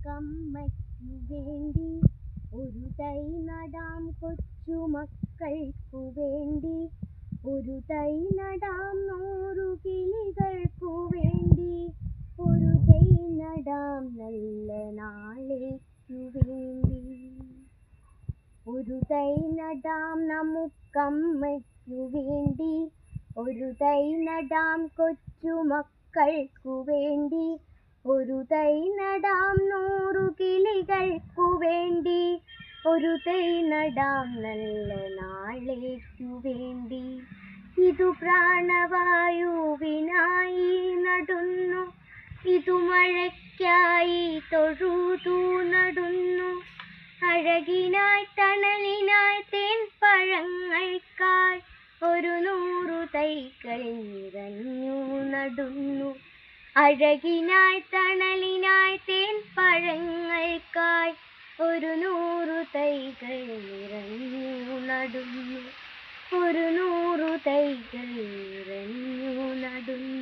നമുക്കമ്മയ്ക്കു വേണ്ടി ഒരു തൈ നടാം, കൊച്ചുമക്കൾക്കു വേണ്ടി ഒരു തൈ നടാം, 100 കിളികൾക്കു വേണ്ടി ഒരു തൈ നടാം, നല്ല നാളേക്കു വേണ്ടി. ഒരു തൈ നടാം നമുക്കമ്മയ്ക്കു വേണ്ടി ഒരു തൈ നടാം, കൊച്ചുമക്കൾക്കു വേണ്ടി ഒരു തൈ നടാം, 100 കിളികൾക്കു വേണ്ടി ഒരു തൈ നടാം, നല്ല നാളേക്കു വേണ്ടി. ഇതു പ്രാണവായുവിനായി നടുന്നു, ഇതു മഴയ്ക്കായി തൊഴുതു നടുന്നു, അഴകിനായി തണലിനായി തേൻപഴങ്ങൾക്കായി 100 തൈകൾ നിറഞ്ഞു നടുന്നു. അഴകിനായി തണലിനായി തേൻപഴങ്ങൾക്കായി 100 തൈകൾ നിറഞ്ഞു നടുന്നു. 100 തൈകൾ നിറഞ്ഞു നടുന്നു.